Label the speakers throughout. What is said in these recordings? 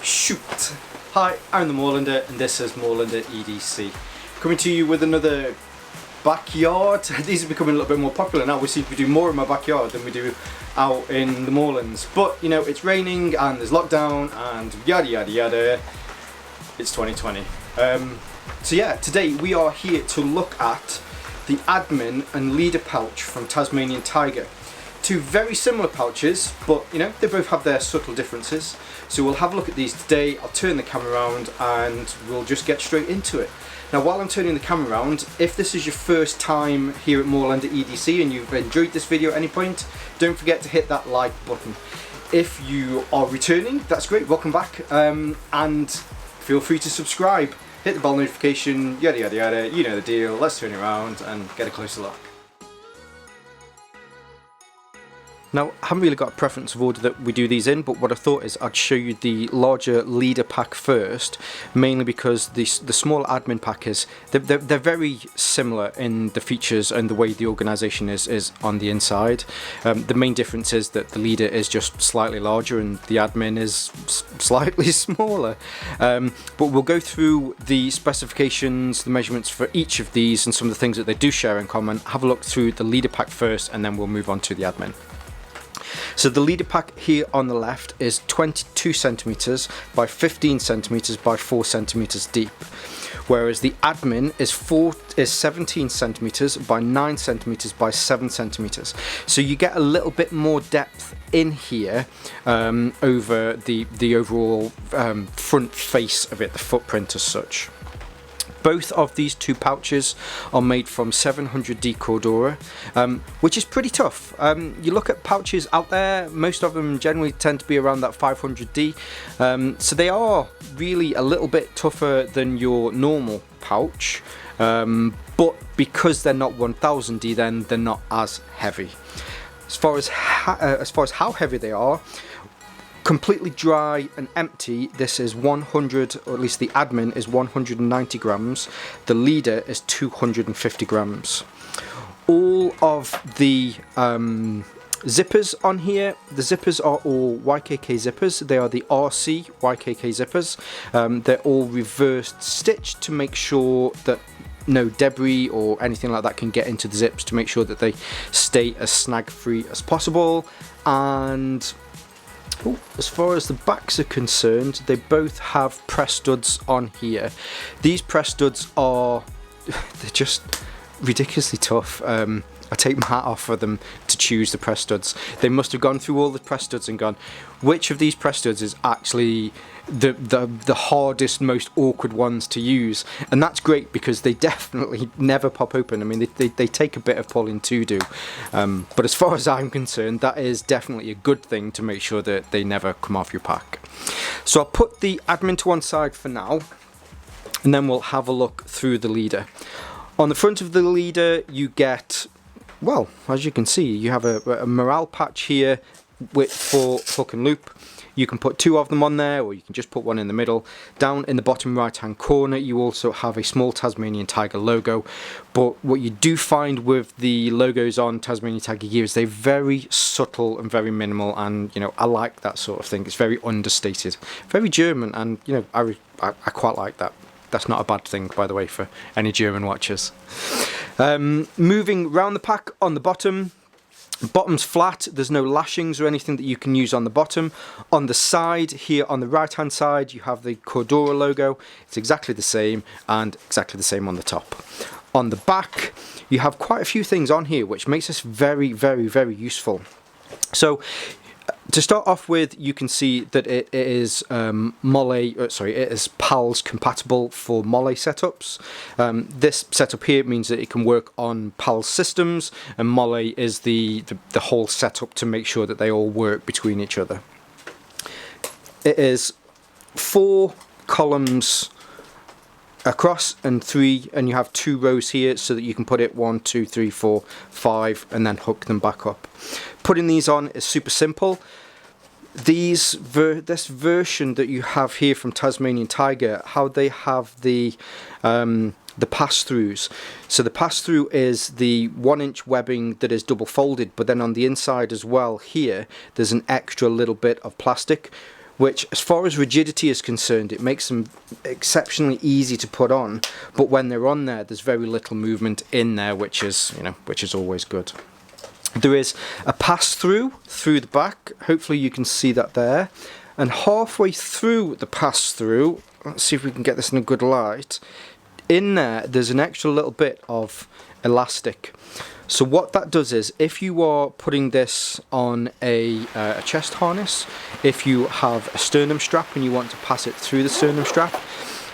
Speaker 1: Shoot! Hi, I'm the Moorlander and this is Moorlander EDC. Coming to you with another backyard. These are becoming a little bit more popular now. We seem to do more in my backyard than we do out in the moorlands. But you know, it's raining and there's lockdown and yada yada yada. It's 2020. So yeah, today we are here to look at the admin and leader pouch from Tasmanian Tiger. Two very similar pouches, but you know, they both have their subtle differences. So we'll have a look at these today. I'll turn the camera around and we'll just get straight into it. Now while I'm turning the camera around, if this is your first time here at Moorlander EDC and you've enjoyed this video at any point, don't forget to hit that like button. If you are returning, that's great, welcome back, and feel free to subscribe. Hit the bell notification, yada yada yada, you know the deal. Let's turn it around and get a closer look. Now, I haven't really got a preference of order that we do these in, but what I thought is I'd show you the larger leader pack first, mainly because the small admin pack they're very similar in the features and the way the organisation is on the inside. The main difference is that the leader is just slightly larger and the admin is slightly smaller. But we'll go through the specifications, the measurements for each of these and some of the things that they do share in common. Have a look through the leader pack first and then we'll move on to the admin. So the leader pack here on the left is 22 centimeters by 15 centimeters by 4 centimeters deep, whereas the admin is 17 centimeters by 9 centimeters by 7 centimeters. So you get a little bit more depth in here over the overall front face of it, the footprint as such. Both of these two pouches are made from 700D Cordura, which is pretty tough. You look at pouches out there, most of them generally tend to be around that 500D, so they are really a little bit tougher than your normal pouch, but because they're not 1000D, then they're not as heavy. As far as how heavy they are, completely dry and empty, this is 100, or at least the admin is 190 grams, the leader is 250 grams. All of the zippers on here, the zippers are all YKK zippers. They are the RC YKK zippers. They're all reversed stitched to make sure that no debris or anything like that can get into the zips, to make sure that they stay as snag free as possible. And as far as the backs are concerned, they both have press studs on here. These press studs are, they're just ridiculously tough. I take my hat off for them to choose the press studs. They must have gone through all the press studs and gone, which of these press studs is actually the hardest, most awkward ones to use? And that's great because they definitely never pop open. I mean, they take a bit of pulling to do. But as far as I'm concerned, that is definitely a good thing to make sure that they never come off your pack. So I'll put the admin to one side for now, and then we'll have a look through the leader. On the front of the leader, you get, well, as you can see, you have a morale patch here for hook and loop. You can put two of them on there, or you can just put one in the middle. Down in the bottom right hand corner, you also have a small Tasmanian Tiger logo. But what you do find with the logos on Tasmanian Tiger gear is they're very subtle and very minimal, and you know, I like that sort of thing. It's very understated, very German, and you know, I quite like that. That's not a bad thing, by the way, for any German watchers. Moving round the pack, on the bottom's flat. There's no lashings or anything that you can use on the bottom. On the side here, on the right hand side, you have the Cordura logo. It's exactly the same, and exactly the same on the top. On the back, you have quite a few things on here, which makes this very, very, very useful. So to start off with, you can see that it is it is PALS compatible for Molle setups. This setup here means that it can work on PALS systems, and Molle is the whole setup to make sure that they all work between each other. It is 4 columns across and 3, and you have 2 rows here so that you can put it 1, 2, 3, 4, 5 and then hook them back up. Putting these on is super simple. This version that you have here from Tasmanian Tiger, how they have the pass-throughs. So the pass-through is the 1-inch webbing that is double folded, but then on the inside as well here, there's an extra little bit of plastic which as far as rigidity is concerned, it makes them exceptionally easy to put on, but when they're on there, there's very little movement in there, which is, you know, which is always good. There is a pass-through through the back, hopefully you can see that there, and halfway through the pass-through, let's see if we can get this in a good light, in there's an extra little bit of elastic. So what that does is, if you are putting this on a chest harness, if you have a sternum strap and you want to pass it through the sternum strap,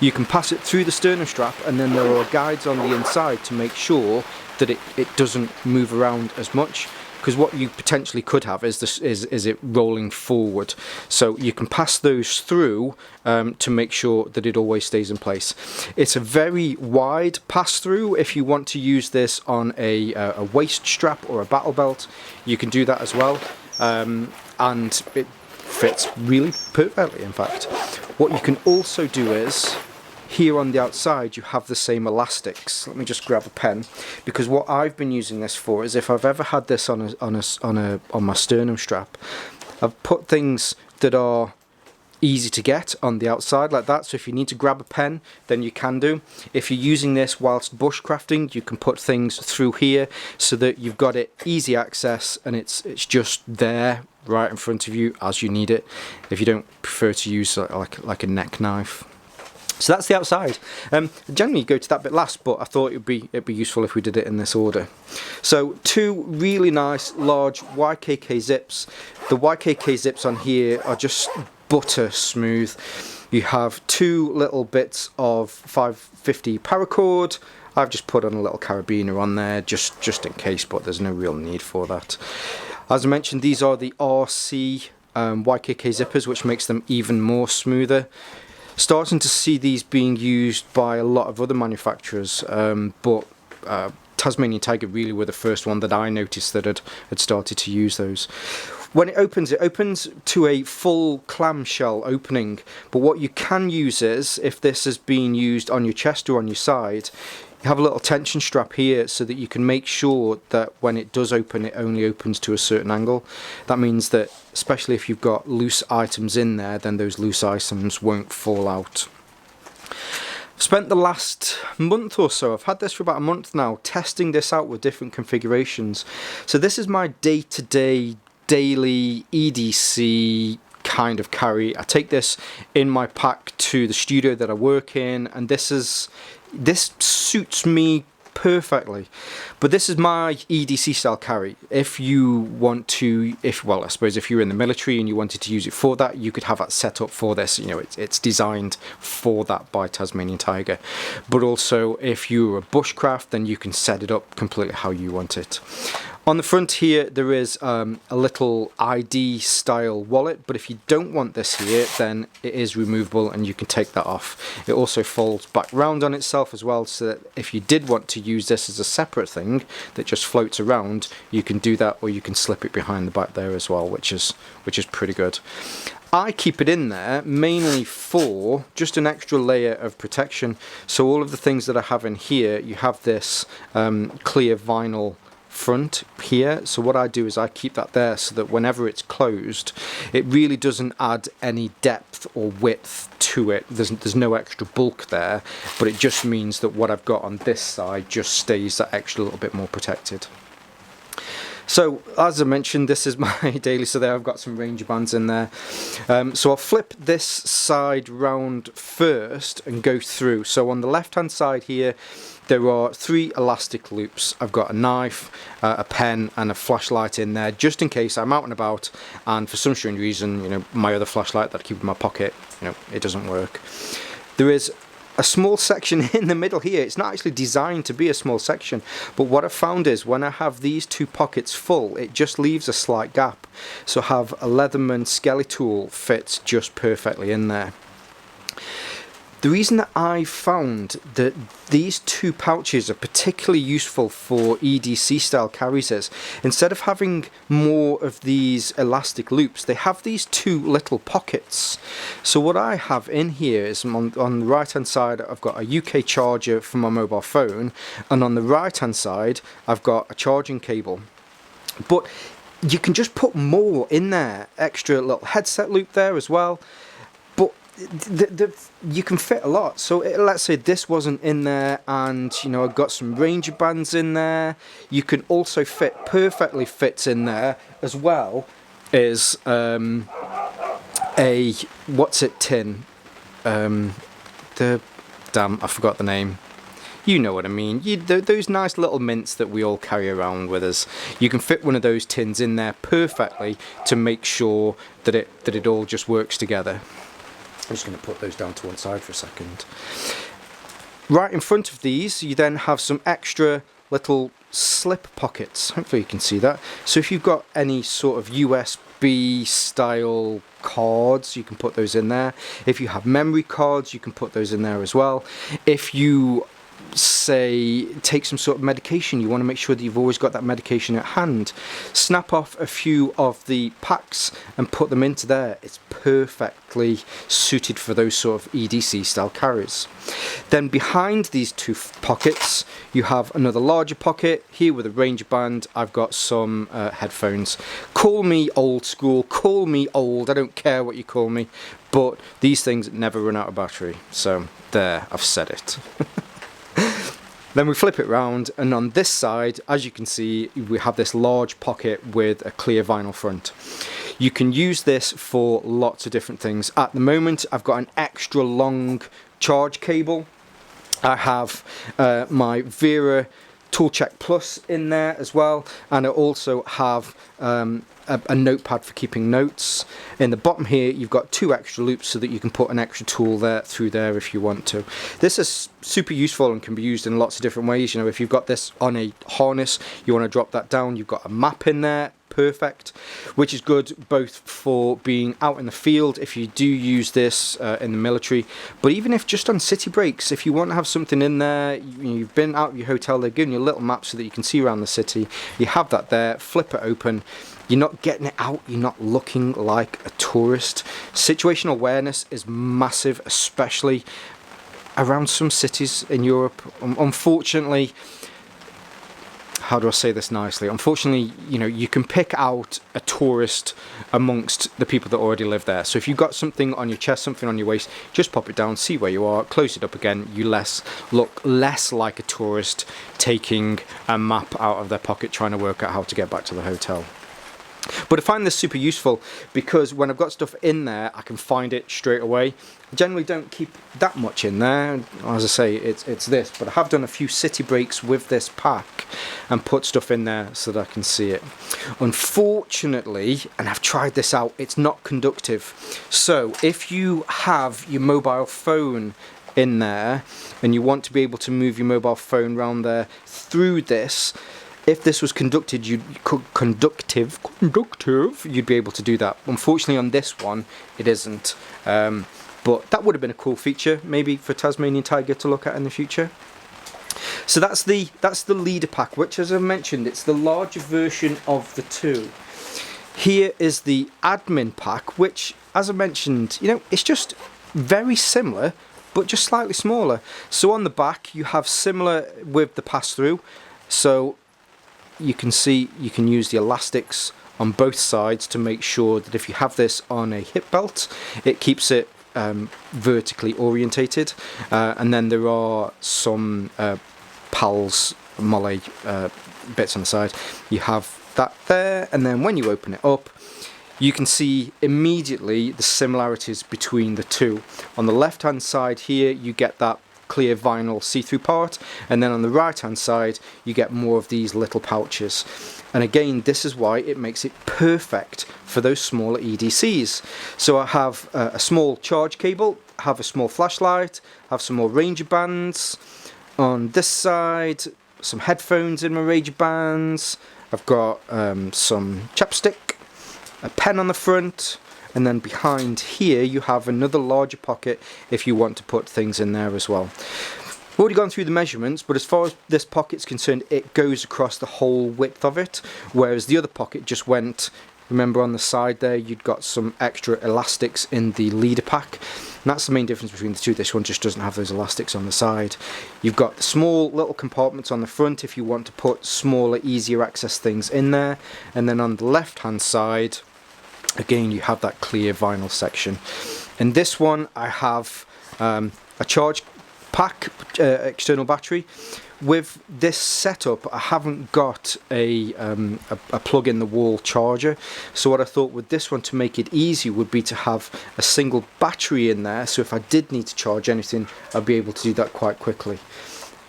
Speaker 1: you can pass it through the sternum strap, and then there are guides on the inside to make sure that it doesn't move around as much, because what you potentially could have is it rolling forward. So you can pass those through to make sure that it always stays in place. It's a very wide pass through. If you want to use this on a waist strap or a battle belt, you can do that as well, and it fits really perfectly, in fact. What you can also do is, here on the outside you have the same elastics. Let me just grab a pen, because what I've been using this for is, if I've ever had this on my sternum strap, I've put things that are easy to get on the outside like that, so if you need to grab a pen, then you can do. If you're using this whilst bushcrafting, you can put things through here so that you've got it easy access, and it's just there right in front of you as you need it, if you don't prefer to use like a neck knife. So that's the outside. Generally go to that bit last, but I thought it'd be useful if we did it in this order. So two really nice large YKK zips. The YKK zips on here are just butter smooth. You have two little bits of 550 paracord. I've just put on a little carabiner on there just in case, but there's no real need for that. As I mentioned, these are the RC YKK zippers, which makes them even more smoother. Starting to see these being used by a lot of other manufacturers, but Tasmanian Tiger really were the first one that I noticed that had started to use those. When it opens to a full clamshell opening, but what you can use is, if this is being used on your chest or on your side, you have a little tension strap here so that you can make sure that when it does open, it only opens to a certain angle. That means that, especially if you've got loose items in there, then those loose items won't fall out. I've spent the last month or so, I've had this for about a month now, testing this out with different configurations. So this is my day-to-day, daily EDC kind of carry. I take this in my pack to the studio that I work in, and this suits me perfectly. But this is my EDC style carry. If you want to, I suppose if you're in the military and you wanted to use it for that, you could have that set up for this. You know, it's designed for that by Tasmanian Tiger. But also, if you're a bushcraft, then you can set it up completely how you want it. On the front here, there is a little ID style wallet, but if you don't want this here, then it is removable and you can take that off. It also folds back round on itself as well, so that if you did want to use this as a separate thing that just floats around, you can do that, or you can slip it behind the back there as well, which is pretty good. I keep it in there mainly for just an extra layer of protection. So all of the things that I have in here, you have this clear vinyl front here, so what I do is I keep that there so that whenever it's closed, it really doesn't add any depth or width to it. There's no extra bulk there, but it just means that what I've got on this side just stays that extra little bit more protected. So as I mentioned, this is my daily, so there I've got some Ranger bands in there. So I'll flip this side round first and go through. So on the left hand side here, there are 3 elastic loops. I've got a knife, a pen and a flashlight in there, just in case I'm out and about and for some strange reason, you know, my other flashlight that I keep in my pocket, you know, it doesn't work. There is a small section in the middle here. It's not actually designed to be a small section, but what I've found is when I have these 2 pockets full, it just leaves a slight gap. So I have a Leatherman skelly tool fits just perfectly in there. The reason that I found that these 2 pouches are particularly useful for EDC style carries is, instead of having more of these elastic loops, they have these 2 little pockets. So what I have in here is on the right hand side, I've got a UK charger for my mobile phone, and on the right hand side I've got a charging cable. But you can just put more in there, extra little headset loop there as well, but you can fit a lot. So let's say this wasn't in there, and you know, I've got some Ranger bands in there. You can also perfectly fits in there as well as a what's it tin, I forgot the name. You know what I mean. Those nice little mints that we all carry around with us. You can fit one of those tins in there perfectly to make sure that it all just works together. I'm just going to put those down to one side for a second. Right in front of these, you then have some extra little slip pockets. Hopefully you can see that. So if you've got any sort of USB style cards, you can put those in there. If you have memory cards, you can put those in there as well. If you say take some sort of medication, you want to make sure that you've always got that medication at hand, snap off a few of the packs and put them into there. It's perfectly suited for those sort of EDC style carriers. Then behind these two pockets you have another larger pocket here with a Ranger band. I've got some headphones. Call me old school, call me old, I don't care what you call me, but these things never run out of battery. So there, I've said it. Then we flip it round, and on this side, as you can see, we have this large pocket with a clear vinyl front. You can use this for lots of different things. At the moment, I've got an extra long charge cable. I have my Vera Toolcheck Plus in there as well, and I also have a notepad for keeping notes. In the bottom here you've got two extra loops so that you can put an extra tool there through there if you want to. This is super useful and can be used in lots of different ways. You know, if you've got this on a harness, you want to drop that down, you've got a map in there, perfect, which is good both for being out in the field if you do use this in the military, but even if just on city breaks, if you want to have something in there, you've been out of your hotel, they're giving you a little map so that you can see around the city, you have that there, flip it open, you're not getting it out, you're not looking like a tourist. Situational awareness is massive, especially around some cities in Europe. Unfortunately, how do I say this nicely? Unfortunately, you know, you can pick out a tourist amongst the people that already live there. So if you've got something on your chest, something on your waist, just pop it down, see where you are, close it up again. You look less like a tourist taking a map out of their pocket trying to work out how to get back to the hotel. But I find this super useful because when I've got stuff in there, I can find it straight away. I generally don't keep that much in there. As I say, it's this, but I have done a few city breaks with this pack and put stuff in there so that I can see it. Unfortunately, and I've tried this out, it's not conductive. So if you have your mobile phone in there and you want to be able to move your mobile phone around there through this, if this was conductive, you'd be able to do that. Unfortunately, on this one, it isn't. But that would have been a cool feature, maybe for Tasmanian Tiger to look at in the future. So that's the leader pack, which, as I mentioned, it's the larger version of the two. Here is the admin pack, which, as I mentioned, you know, it's just very similar, but just slightly smaller. So on the back, you have similar with the pass-through. So you can see you can use the elastics on both sides to make sure that if you have this on a hip belt, it keeps it vertically orientated, and then there are some pals molle bits on the side. You have that there, and then when you open it up, you can see immediately the similarities between the two. On the left hand side here you get that clear vinyl see-through part, and then on the right hand side you get more of these little pouches. And again, this is why it makes it perfect for those smaller EDCs. So I have a small charge cable, have a small flashlight, have some more Ranger bands. On this side, some headphones in my Ranger bands. I've got some chapstick, a pen on the front, and then behind here you have another larger pocket if you want to put things in there as well. We've already gone through the measurements, but as far as this pocket's concerned, it goes across the whole width of it, whereas the other pocket just went remember on the side there you'd got some extra elastics in the leader pack. And that's the main difference between the two. This one just doesn't have those elastics on the side. You've got the small little compartments on the front if you want to put smaller, easier access things in there. And then on the left hand side, again, you have that clear vinyl section. In this one, I have a charge pack, external battery. With this setup, I haven't got a plug in the wall charger, so what I thought with this one to make it easy would be to have a single battery in there, so if I did need to charge anything I'd be able to do that quite quickly.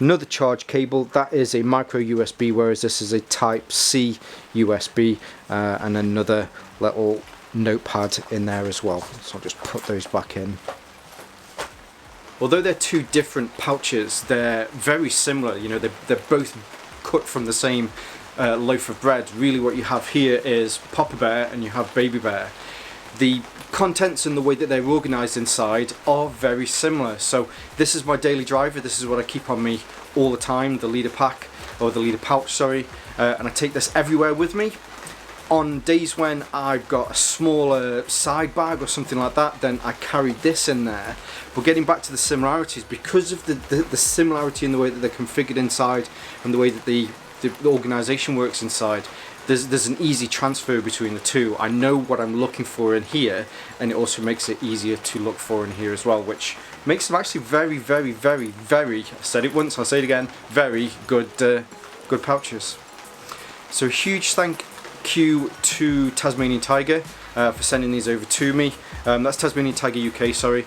Speaker 1: Another charge cable, that is a micro USB, whereas this is a type C USB, and another little notepad in there as well, so I'll just put those back in. Although they're two different pouches, they're very similar. You know, they're both cut from the same loaf of bread. Really what you have here is Papa Bear and you have Baby Bear. The contents and the way that they're organised inside are very similar. So this is my daily driver, this is what I keep on me all the time, the leader pack, or the leader pouch, sorry, and I take this everywhere with me. On days when I've got a smaller side bag or something like that, then I carry this in there. But getting back to the similarities, because of the similarity in the way that they're configured inside and the way that the organisation works inside, there's an easy transfer between the two. I know what I'm looking for in here, and it also makes it easier to look for in here as well, which makes them actually very, very, very, very, I said it once, I'll say it again, very good, good pouches. So huge thank you to Tasmanian Tiger for sending these over to me. That's Tasmanian Tiger UK, sorry.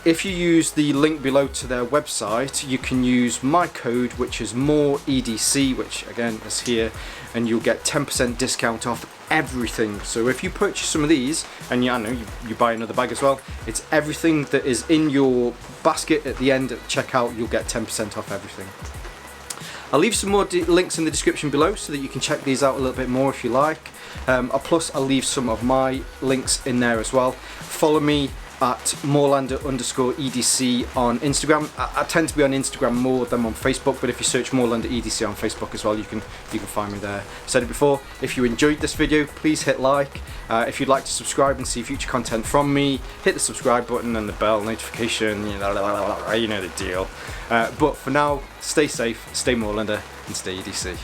Speaker 1: If you use the link below to their website, you can use my code, which is More EDC, which again is here, and you'll get 10% discount off everything. So if you purchase some of these, and yeah, I know you buy another bag as well, it's everything that is in your basket at the end at checkout, you'll get 10% off everything. I'll leave some more links in the description below so that you can check these out a little bit more if you like. Plus I'll leave some of my links in there as well. Follow me at Moorlander_EDC on Instagram. I tend to be on Instagram more than on Facebook, but if you search Moorlander EDC on Facebook as well, you can find me there. I've said it before, if you enjoyed this video, please hit like. If you'd like to subscribe and see future content from me, hit the subscribe button and the bell notification, you know the deal. But for now, stay safe, stay Moorlander, and stay EDC.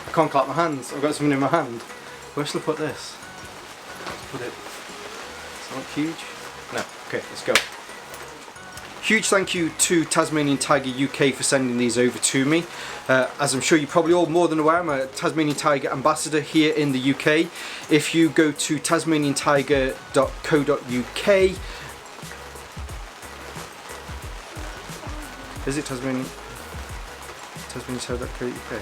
Speaker 1: I can't clap my hands, I've got something in my hand. Where shall I put this? Put it. It's not huge? No, okay, let's go. Huge thank you to Tasmanian Tiger UK for sending these over to me. As I'm sure you're probably all more than aware, I'm a Tasmanian Tiger ambassador here in the UK. If you go to tasmaniantiger.co.uk, is it tasmaniantiger.co.uk?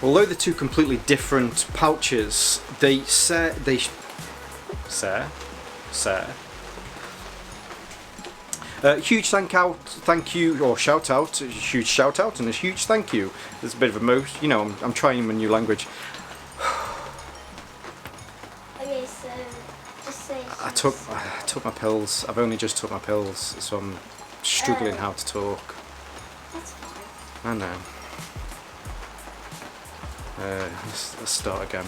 Speaker 1: Although they're two completely different pouches, huge thank you, or shout out, a huge shout out and a huge thank you. There's a bit of a you know, I'm trying a new language.
Speaker 2: Okay, so just say.
Speaker 1: I took my pills. I've only just took my pills, so I'm struggling how to talk.
Speaker 2: That's fine.
Speaker 1: I know. Let's start again.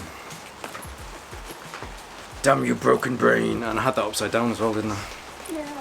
Speaker 1: Damn you, broken brain! And I had that upside down as well, didn't I?
Speaker 2: Yeah.